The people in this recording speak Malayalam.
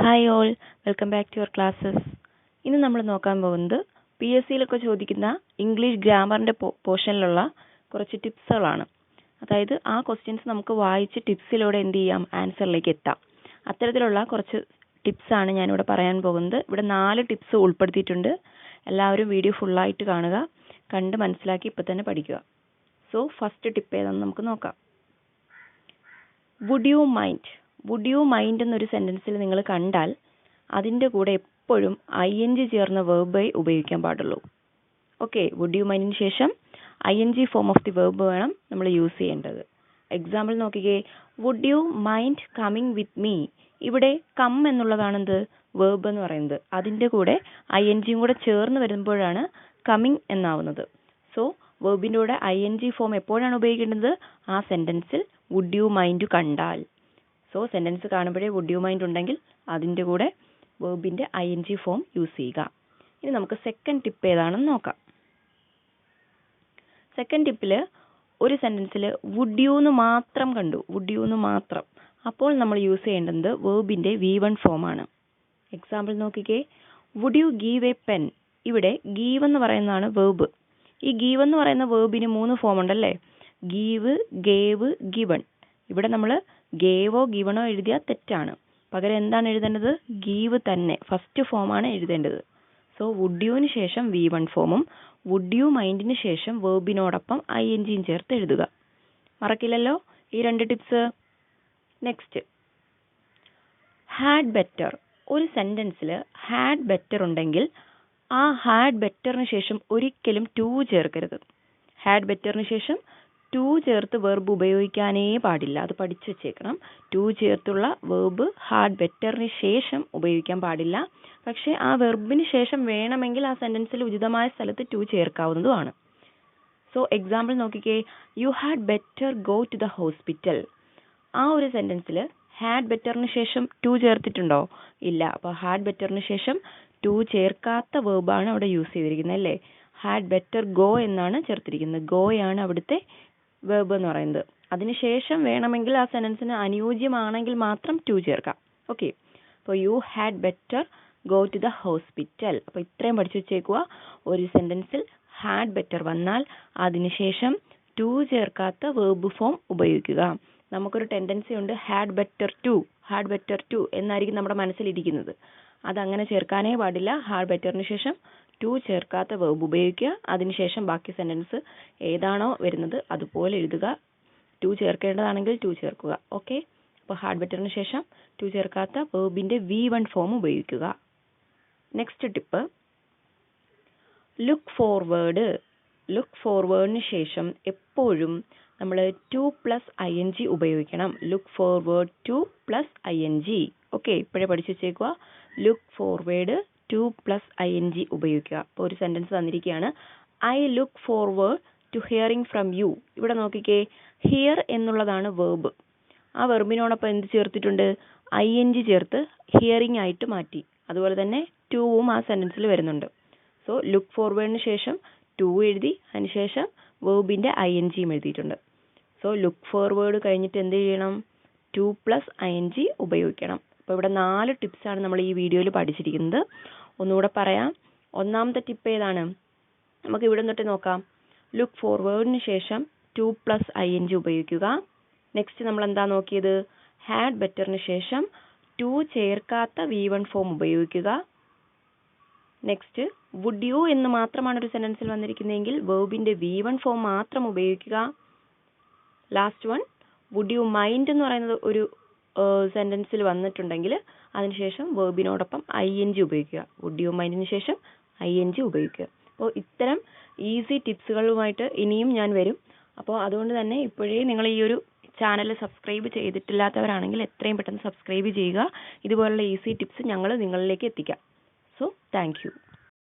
Hi all, welcome back to your classes. ഇന്ന് നമ്മൾ നോക്കാൻ പോകുന്നത് PSCയിലൊക്കെ ചോദിക്കുന്ന ഇംഗ്ലീഷ് ഗ്രാമറിൻ്റെ പോർഷനിലുള്ള കുറച്ച് ടിപ്സുകളാണ്. അതായത് ആ ക്വസ്റ്റ്യൻസ് നമുക്ക് വായിച്ച് ടിപ്സിലൂടെ എന്ത് ചെയ്യാം, ആൻസറിലേക്ക് എത്താം. അത്തരത്തിലുള്ള കുറച്ച് ടിപ്സാണ് ഞാനിവിടെ പറയാൻ പോകുന്നത്. ഇവിടെ 4 ടിപ്സ് ഉൾപ്പെടുത്തിയിട്ടുണ്ട്. എല്ലാവരും വീഡിയോ ഫുള്ളായിട്ട് കാണുക, കണ്ട് മനസ്സിലാക്കി ഇപ്പം തന്നെ പഠിക്കുക. സോ ഫസ്റ്റ് ടിപ്പ് ഏതാണെന്ന് നമുക്ക് നോക്കാം. വുഡ് യു മൈൻഡ് എന്നൊരു സെൻറ്റൻസിൽ നിങ്ങൾ കണ്ടാൽ അതിൻ്റെ കൂടെ എപ്പോഴും ING ചേർന്ന വെർബേ ഉപയോഗിക്കാൻ പാടുള്ളൂ. ഓക്കെ, വുഡ് യു മൈൻഡിന് ശേഷം ING form of the verb വേണം നമ്മൾ യൂസ് ചെയ്യേണ്ടത്. എക്സാമ്പിൾ നോക്കിക്കേ, would you mind coming with me. ഇവിടെ കം എന്നുള്ളതാണെന്ത് വെർബ് എന്ന് പറയുന്നത്. അതിൻ്റെ കൂടെ ING കൂടെ ചേർന്ന് വരുമ്പോഴാണ് കമ്മിങ് എന്നാവുന്നത്. സോ വെർബിൻ്റെ കൂടെ ING ഫോം എപ്പോഴാണ് ഉപയോഗിക്കേണ്ടത്? ആ സെൻറ്റൻസിൽ വുഡ് യു മൈൻഡ് കണ്ടാൽ. സോ സെൻറ്റൻസ് കാണുമ്പോഴേ വുഡ് യു മൈൻഡ് ഉണ്ടെങ്കിൽ അതിൻ്റെ കൂടെ വെർബിൻ്റെ ING ഫോം യൂസ് ചെയ്യുക. ഇനി നമുക്ക് സെക്കൻഡ് ടിപ്പ് ഏതാണെന്ന് നോക്കാം. സെക്കൻഡ് ടിപ്പിൽ ഒരു സെൻറ്റൻസിൽ വുഡ് യു എന്ന് മാത്രം കണ്ടു, വുഡ് യു എന്ന് മാത്രം. അപ്പോൾ നമ്മൾ യൂസ് ചെയ്യേണ്ടത് വെർബിൻ്റെ V1 ഫോമാണ്. എക്സാമ്പിൾ നോക്കിക്കേ, would you give a pen. ഇവിടെ ഗീവ് എന്ന് പറയുന്നതാണ് വെർബ്. ഈ ഗീവ് എന്ന് പറയുന്ന വെർബിന് 3 ഫോം ഉണ്ടല്ലേ, ഗീവ്, ഗേവ്, ഗിവൺ. ഇവിടെ നമ്മൾ ഗേവോ ഗിവണോ എഴുതിയാൽ തെറ്റാണ്. പകരം എന്താണ് എഴുതേണ്ടത്? ഗീവ് തന്നെ ഫസ്റ്റ് ഫോമാണ് എഴുതേണ്ടത്. സോ വുഡ് യുവിന് ശേഷം V1 ഫോമും വുഡ് യു മൈൻഡിന് ശേഷം വെർബിനോടൊപ്പം INGയും ചേർത്ത് എഴുതുക. മറക്കില്ലല്ലോ ഈ 2 ടിപ്സ്. Next, had better. ഒരു സെൻറ്റൻസിൽ ഹാഡ് ബെറ്റർ ഉണ്ടെങ്കിൽ ആ ഹാഡ് ബെറ്ററിന് ശേഷം ഒരിക്കലും ടു ചേർക്കരുത്. ഹാഡ് ബെറ്ററിന് ശേഷം ടു ചേർത്ത് വെർബ് ഉപയോഗിക്കാനേ പാടില്ല. അത് പഠിച്ചു വെച്ചേക്കണം. ടു ചേർത്തുള്ള വെർബ് ഹാഡ് ബെറ്ററിന് ശേഷം ഉപയോഗിക്കാൻ പാടില്ല. പക്ഷേ ആ വെർബിന് ശേഷം വേണമെങ്കിൽ ആ സെൻറ്റൻസിൽ ഉചിതമായ സ്ഥലത്ത് ടു ചേർക്കാവുന്നതുമാണ്. സോ എക്സാമ്പിൾ നോക്കിക്കേ, you had better go to the hospital. ആ ഒരു സെൻറ്റൻസിൽ ഹാഡ് ബെറ്ററിന് ശേഷം ടു ചേർത്തിട്ടുണ്ടോ? ഇല്ല. അപ്പോൾ ഹാഡ് ബെറ്ററിന് ശേഷം ടു ചേർക്കാത്ത വെർബാണ് അവിടെ യൂസ് ചെയ്തിരിക്കുന്നത് അല്ലേ. ഹാഡ് ബെറ്റർ ഗോ എന്നാണ് ചേർത്തിരിക്കുന്നത്. ഗോയാണ് അവിടുത്തെ വെർബ് എന്ന് പറയുന്നത്. അതിനുശേഷം വേണമെങ്കിൽ ആ സെൻറ്റൻസിന് അനുയോജ്യമാണെങ്കിൽ മാത്രം ടു ചേർക്കാം. ഓക്കെ, അപ്പോൾ you had better go to the hospital. അപ്പോൾ ഇത്രയും പഠിച്ചു വെച്ചേക്കുക. ഒരു സെൻറ്റൻസിൽ ഹാഡ് ബെറ്റർ വന്നാൽ അതിനുശേഷം ടു ചേർക്കാത്ത വെർബ് ഫോം ഉപയോഗിക്കുക. നമുക്കൊരു ടെൻഡൻസി ഉണ്ട്, ഹാഡ് ബെറ്റർ ടു എന്നായിരിക്കും നമ്മുടെ മനസ്സിലിരിക്കുന്നത്. അതങ്ങനെ ചേർക്കാനേ പാടില്ല. ഹാഡ് ബെറ്ററിന് ശേഷം ടു ചേർക്കാത്ത വെർബ് ഉപയോഗിക്കുക. അതിനുശേഷം ബാക്കി സെൻറ്റൻസ് ഏതാണോ വരുന്നത് അതുപോലെ എഴുതുക. ടു ചേർക്കേണ്ടതാണെങ്കിൽ ടു ചേർക്കുക. ഓക്കെ, അപ്പോൾ ഹാഡ് ബെറ്ററിന് ശേഷം ടു ചേർക്കാത്ത വെർബിൻ്റെ V1 ഫോം ഉപയോഗിക്കുക. നെക്സ്റ്റ് ടിപ്പ്, ലുക്ക് ഫോർവേഡിന് ശേഷം എപ്പോഴും നമ്മൾ ടു പ്ലസ് ING ഉപയോഗിക്കണം. Look forward to plus ING. Okay, ഇപ്പോഴേ പഠിച്ചു വെച്ചേക്കുക. Look forward to plus ING ഉപയോഗിക്കുക. അപ്പോൾ ഒരു സെൻറ്റൻസ് തന്നിരിക്കുകയാണ്, I look forward to hearing from you. ഇവിടെ നോക്കിക്കേ, ഹിയർ എന്നുള്ളതാണ് വെർബ്. ആ വെർബിനോടൊപ്പം എന്ത് ചേർത്തിട്ടുണ്ട്? ING ചേർത്ത് ഹിയറിംഗ് ആയിട്ട് മാറ്റി. അതുപോലെ തന്നെ ടുവും ആ സെൻറ്റൻസിൽ വരുന്നുണ്ട്. സോ ലുക്ക് ഫോർവേഡിന് ശേഷം ടു എഴുതി, അതിനുശേഷം വെർബിൻ്റെ INGയും എഴുതിയിട്ടുണ്ട്. സോ ലുക്ക് ഫോർവേഡ് കഴിഞ്ഞിട്ട് എന്ത് ചെയ്യണം? ടു പ്ലസ് ING ഉപയോഗിക്കണം. അപ്പോൾ ഇവിടെ 4 ടിപ്സാണ് നമ്മൾ ഈ വീഡിയോയിൽ പഠിച്ചിരിക്കുന്നത്. ഒന്നുകൂടെ പറയാം. ഒന്നാമത്തെ ടിപ്പ് ഏതാണ്? നമുക്ക് ഇവിടെ തൊട്ട് നോക്കാം. ലുക്ക് ഫോർവേഡിന് ശേഷം ടു പ്ലസ് ING ഉപയോഗിക്കുക. നെക്സ്റ്റ് നമ്മൾ എന്താ നോക്കിയത്? ഹാഡ് ബെറ്ററിന് ശേഷം ടു ചേർക്കാത്ത V1 ഫോം ഉപയോഗിക്കുക. നെക്സ്റ്റ്, വുഡ് യു എന്ന് മാത്രമാണ് ഒരു സെൻറ്റൻസിൽ വന്നിരിക്കുന്നതെങ്കിൽ വെർബിൻ്റെ V1 ഫോം മാത്രം ഉപയോഗിക്കുക. Last one, would you mind എന്ന് പറയുന്നത് ഒരു സെൻറ്റൻസിൽ വന്നിട്ടുണ്ടെങ്കിൽ അതിനുശേഷം വെർബിനോടൊപ്പം ING ഉപയോഗിക്കുക. വുഡ് യു മൈൻഡിന് ശേഷം ING ഉപയോഗിക്കുക. അപ്പോൾ ഇത്തരം ഈസി ടിപ്സുകളുമായിട്ട് ഇനിയും ഞാൻ വരും. അപ്പോൾ അതുകൊണ്ട് തന്നെ ഇപ്പോഴേ നിങ്ങൾ ഈ ഒരു ചാനൽ സബ്സ്ക്രൈബ് ചെയ്തിട്ടില്ലാത്തവരാണെങ്കിൽ എത്രയും പെട്ടെന്ന് സബ്സ്ക്രൈബ് ചെയ്യുക. ഇതുപോലുള്ള ഈസി ടിപ്സ് ഞങ്ങൾ നിങ്ങളിലേക്ക് എത്തിക്കാം. So thank you.